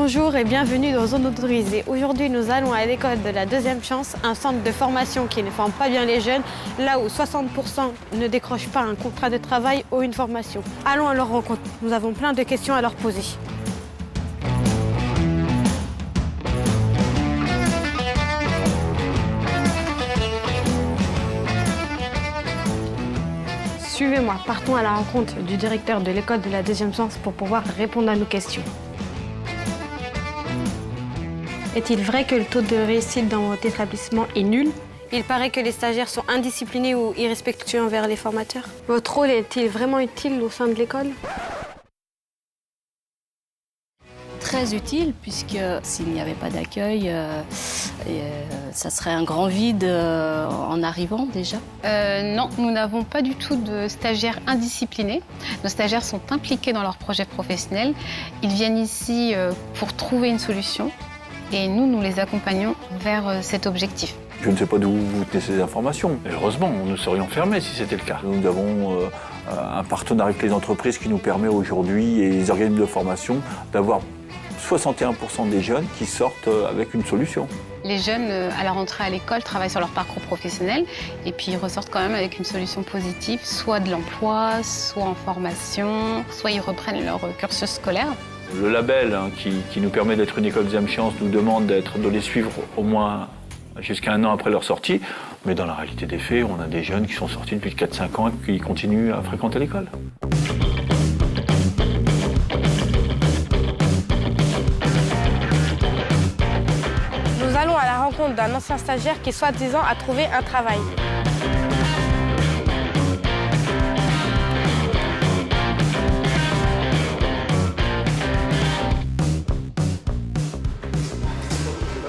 Bonjour et bienvenue dans Zone Autorisée. Aujourd'hui, nous allons à l'école de la Deuxième Chance, un centre de formation qui ne forme pas bien les jeunes, là où 60% ne décrochent pas un contrat de travail ou une formation. Allons à leur rencontre. Nous avons plein de questions à leur poser. Suivez-moi, partons à la rencontre du directeur de l'école de la Deuxième Chance pour pouvoir répondre à nos questions. Est-il vrai que le taux de réussite dans votre établissement est nul? Il paraît que les stagiaires sont indisciplinés ou irrespectueux envers les formateurs. Votre rôle est-il vraiment utile au sein de l'école? Très utile, puisque s'il n'y avait pas d'accueil, ça serait un grand vide en arrivant déjà. Non, nous n'avons pas du tout de stagiaires indisciplinés. Nos stagiaires sont impliqués dans leurs projets professionnels. Ils viennent ici pour trouver une solution et nous les accompagnons vers cet objectif. Je ne sais pas d'où vous tenez ces informations. Heureusement, nous serions fermés si c'était le cas. Nous avons un partenariat avec les entreprises qui nous permet aujourd'hui et les organismes de formation d'avoir 61% des jeunes qui sortent avec une solution. Les jeunes, à la rentrée à l'école, travaillent sur leur parcours professionnel et puis ils ressortent quand même avec une solution positive, soit de l'emploi, soit en formation, soit ils reprennent leur cursus scolaire. Le label qui nous permet d'être une école deuxième chance nous demande de les suivre au moins jusqu'à 1 an après leur sortie. Mais dans la réalité des faits, on a des jeunes qui sont sortis depuis 4-5 ans et qui continuent à fréquenter l'école. Nous allons à la rencontre d'un ancien stagiaire qui, soi-disant, a trouvé un travail.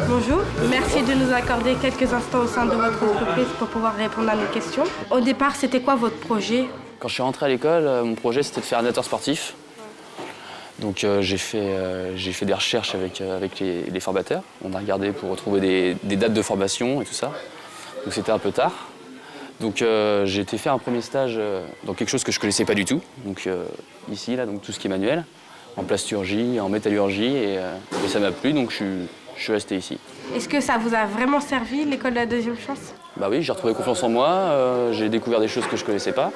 Bonjour, merci de nous accorder quelques instants au sein de votre entreprise pour pouvoir répondre à nos questions. Au départ, c'était quoi votre projet? Quand je suis rentré à l'école, mon projet c'était de faire animateur sportif. Donc j'ai fait des recherches avec les formateurs. On a regardé pour retrouver des dates de formation et tout ça. Donc c'était un peu tard. Donc j'ai été faire un premier stage dans quelque chose que je ne connaissais pas du tout. Donc ici, là, donc, tout ce qui est manuel, en plasturgie, en métallurgie. Et ça m'a plu, donc je suis resté ici. Est-ce que ça vous a vraiment servi, l'école de la Deuxième Chance? Bah oui, j'ai retrouvé confiance en moi, j'ai découvert des choses que je ne connaissais pas.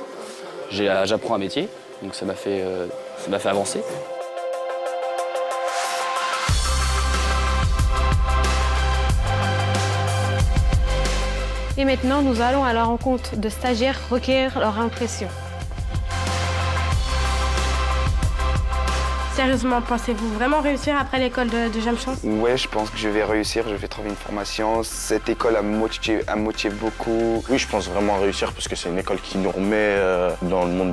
J'apprends un métier, donc ça m'a fait avancer. Et maintenant, nous allons à la rencontre de stagiaires recueillir leur impression. Sérieusement, pensez-vous vraiment réussir après l'école de la Deuxième Chance? Ouais, je pense que je vais réussir, je vais trouver une formation. Cette école a motivé beaucoup. Oui, je pense vraiment réussir parce que c'est une école qui nous remet dans le monde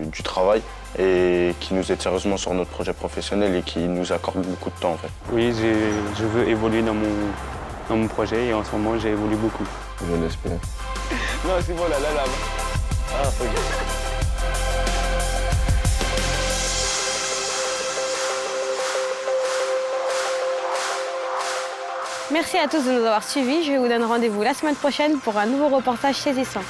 du travail et qui nous aide sérieusement sur notre projet professionnel et qui nous accorde beaucoup de temps en fait. Oui, je veux évoluer dans mon projet et en ce moment, j'évolue beaucoup. Je l'espère. Non, c'est bon, là. Ah, ok. Merci à tous de nous avoir suivis. Je vous donne rendez-vous la semaine prochaine pour un nouveau reportage saisissant.